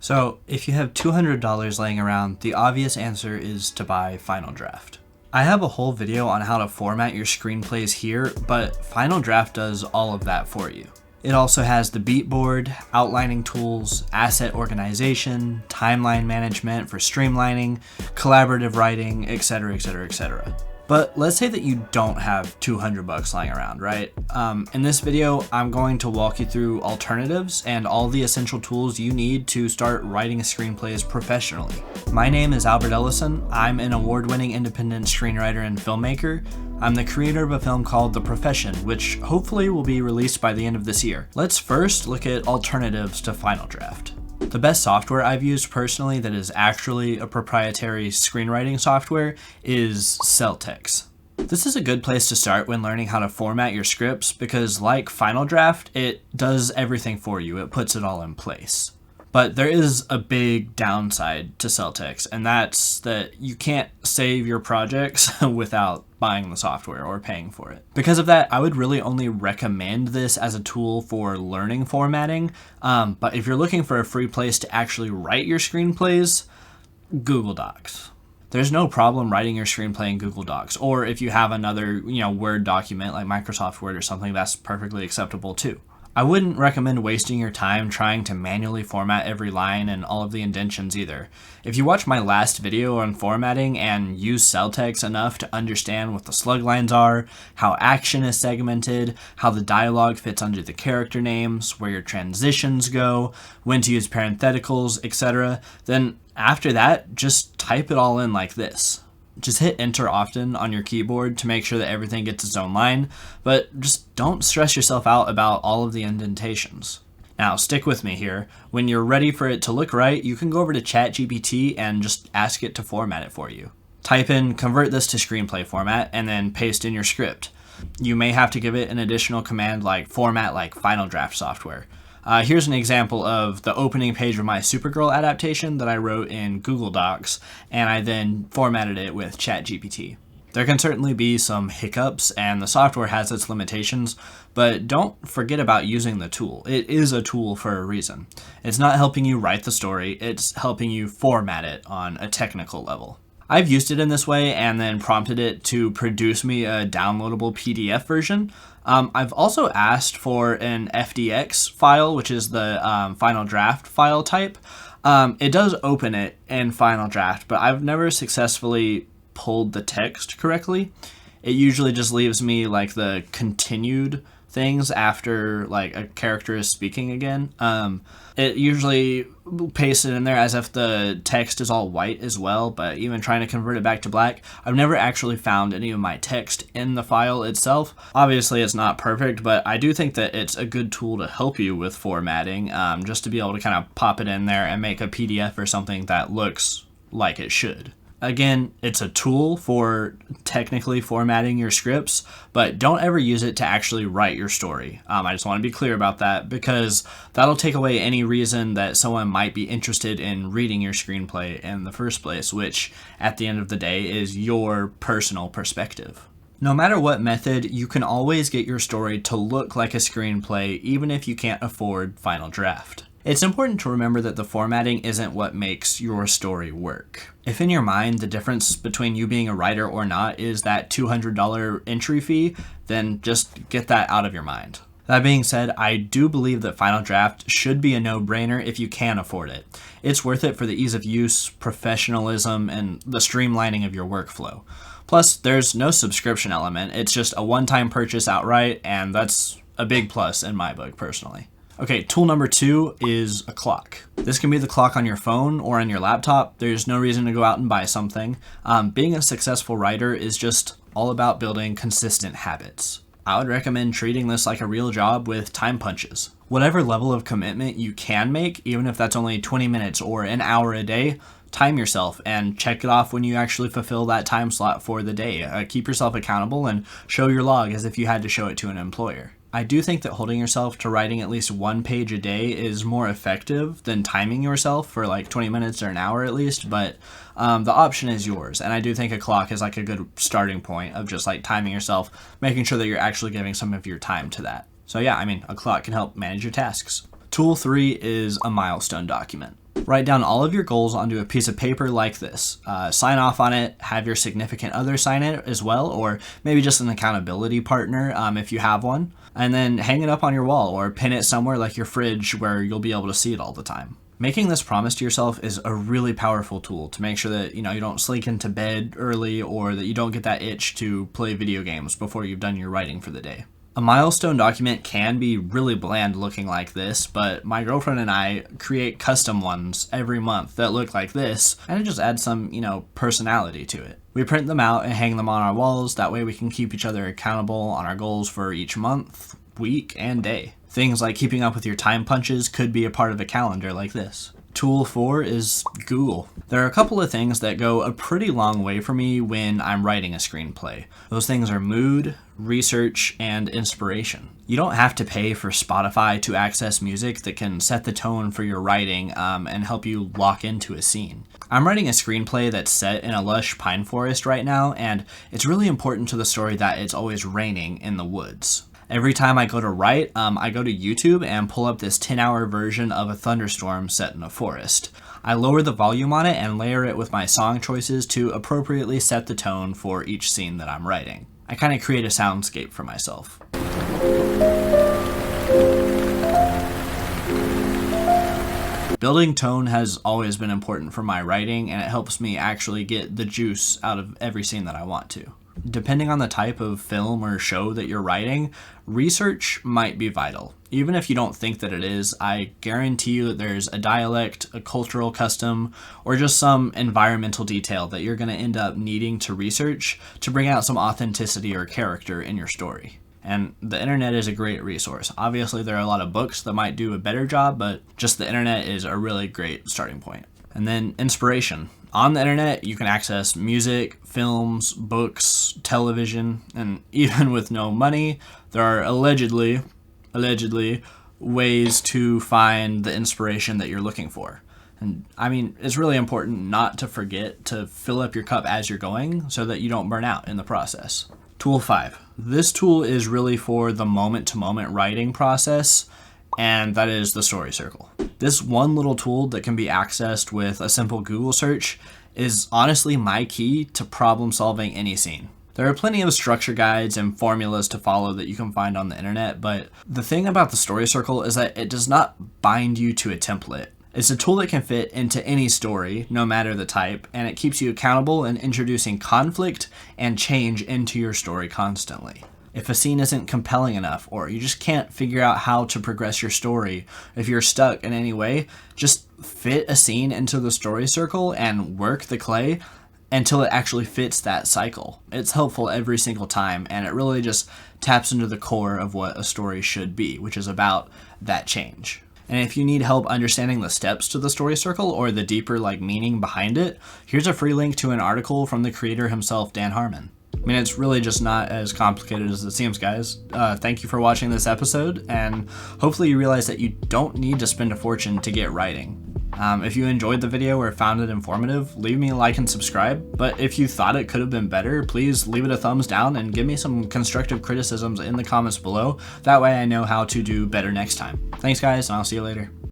So, if you have $200 laying around, the obvious answer is to buy Final Draft. I have a whole video on how to format your screenplays here, but Final Draft does all of that for you. It also has the beat board, outlining tools, asset organization, timeline management for streamlining, collaborative writing, etc, etc, etc. But let's say that you don't have $200 lying around, right? In this video, I'm going to walk you through alternatives and all the essential tools you need to start writing screenplays professionally. My name is Albert Ellison. I'm an award-winning independent screenwriter and filmmaker. I'm the creator of a film called The Profession, which hopefully will be released by the end of this year. Let's first look at alternatives to Final Draft. The best software I've used personally that is actually a proprietary screenwriting software is Celtx. This is a good place to start when learning how to format your scripts because, like Final Draft, it does everything for you. It puts it all in place. But there is a big downside to Celtx, and that's that you can't save your projects without buying the software or paying for it. Because of that, I would really only recommend this as a tool for learning formatting. But if you're looking for a free place to actually write your screenplays, Google Docs. There's no problem writing your screenplay in Google Docs, or if you have another, Word document like Microsoft Word or something, that's perfectly acceptable too. I wouldn't recommend wasting your time trying to manually format every line and all of the indentions either. If you watch my last video on formatting and use Celtx enough to understand what the slug lines are, how action is segmented, how the dialogue fits under the character names, where your transitions go, when to use parentheticals, etc., then after that, just type it all in like this. Just hit enter often on your keyboard to make sure that everything gets its own line, but just don't stress yourself out about all of the indentations. Now, stick with me here. When you're ready for it to look right, you can go over to ChatGPT and just ask it to format it for you. Type in convert this to screenplay format and then paste in your script. You may have to give it an additional command like format like Final Draft software. Here's an example of the opening page of my Supergirl adaptation that I wrote in Google Docs, and I then formatted it with ChatGPT. There can certainly be some hiccups, and the software has its limitations, but don't forget about using the tool. It is a tool for a reason. It's not helping you write the story, it's helping you format it on a technical level. I've used it in this way and then prompted it to produce me a downloadable PDF version. I've also asked for an FDX file, which is the Final Draft file type. It does open it in Final Draft, but I've never successfully pulled the text correctly. It usually just leaves me like the continued things after like a character is speaking again. It usually pastes it in there as if the text is all white as well, but even trying to convert it back to black, I've never actually found any of my text in the file itself. Obviously it's not perfect, but I do think that it's a good tool to help you with formatting, just to be able to kind of pop it in there and make a PDF or something that looks like it should. Again, it's a tool for technically formatting your scripts, but don't ever use it to actually write your story. I just want to be clear about that because that'll take away any reason that someone might be interested in reading your screenplay in the first place, which at the end of the day is your personal perspective. No matter what method, you can always get your story to look like a screenplay even if you can't afford Final Draft. It's important to remember that the formatting isn't what makes your story work. If in your mind the difference between you being a writer or not is that $200 entry fee, then just get that out of your mind. That being said, I do believe that Final Draft should be a no-brainer if you can afford it. It's worth it for the ease of use, professionalism, and the streamlining of your workflow. Plus, there's no subscription element. It's just a one-time purchase outright, and that's a big plus in my book personally. Okay, tool number 2 is a clock. This can be the clock on your phone or on your laptop. There's no reason to go out and buy something. Being a successful writer is just all about building consistent habits. I would recommend treating this like a real job with time punches. Whatever level of commitment you can make, even if that's only 20 minutes or an hour a day, time yourself and check it off when you actually fulfill that time slot for the day. Keep yourself accountable and show your log as if you had to show it to an employer. I do think that holding yourself to writing at least one page a day is more effective than timing yourself for like 20 minutes or an hour at least, but the option is yours. And I do think a clock is like a good starting point of just like timing yourself, making sure that you're actually giving some of your time to that. So yeah, I mean, a clock can help manage your tasks. Tool 3 is a milestone document. Write down all of your goals onto a piece of paper like this. Sign off on it, have your significant other sign it as well, or maybe just an accountability partner if you have one. And then hang it up on your wall or pin it somewhere like your fridge where you'll be able to see it all the time. Making this promise to yourself is a really powerful tool to make sure that you don't slink into bed early or that you don't get that itch to play video games before you've done your writing for the day. A milestone document can be really bland looking like this, but my girlfriend and I create custom ones every month that look like this, and it just adds some, personality to it. We print them out and hang them on our walls, that way we can keep each other accountable on our goals for each month, week, and day. Things like keeping up with your time punches could be a part of a calendar like this. Tool 4 is Google. There are a couple of things that go a pretty long way for me when I'm writing a screenplay. Those things are mood, research, and inspiration. You don't have to pay for Spotify to access music that can set the tone for your writing and help you lock into a scene. I'm writing a screenplay that's set in a lush pine forest right now, and it's really important to the story that it's always raining in the woods. Every time I go to write, I go to YouTube and pull up this 10-hour version of a thunderstorm set in a forest. I lower the volume on it and layer it with my song choices to appropriately set the tone for each scene that I'm writing. I kind of create a soundscape for myself. Building tone has always been important for my writing, and it helps me actually get the juice out of every scene that I want to. Depending on the type of film or show that you're writing, research might be vital. Even if you don't think that it is, I guarantee you that there's a dialect, a cultural custom, or just some environmental detail that you're going to end up needing to research to bring out some authenticity or character in your story. And the internet is a great resource. Obviously, there are a lot of books that might do a better job, but just the internet is a really great starting point. And then inspiration. On the internet, you can access music, films, books, television, and even with no money, there are allegedly ways to find the inspiration that you're looking for. And I mean, it's really important not to forget to fill up your cup as you're going so that you don't burn out in the process. Tool 5. This tool is really for the moment-to-moment writing process, and that is the story circle. This one little tool that can be accessed with a simple Google search is honestly my key to problem solving any scene. There are plenty of structure guides and formulas to follow that you can find on the internet, but the thing about the story circle is that it does not bind you to a template. It's a tool that can fit into any story, no matter the type, and it keeps you accountable in introducing conflict and change into your story constantly. If a scene isn't compelling enough, or you just can't figure out how to progress your story, if you're stuck in any way, just fit a scene into the story circle and work the clay until it actually fits that cycle. It's helpful every single time, and it really just taps into the core of what a story should be, which is about that change. And if you need help understanding the steps to the story circle or the deeper meaning behind it, here's a free link to an article from the creator himself, Dan Harmon. I mean, it's really just not as complicated as it seems, guys. Thank you for watching this episode, and hopefully you realize that you don't need to spend a fortune to get writing. If you enjoyed the video or found it informative, leave me a like and subscribe. But if you thought it could have been better, please leave it a thumbs down and give me some constructive criticisms in the comments below. That way I know how to do better next time. Thanks, guys, and I'll see you later.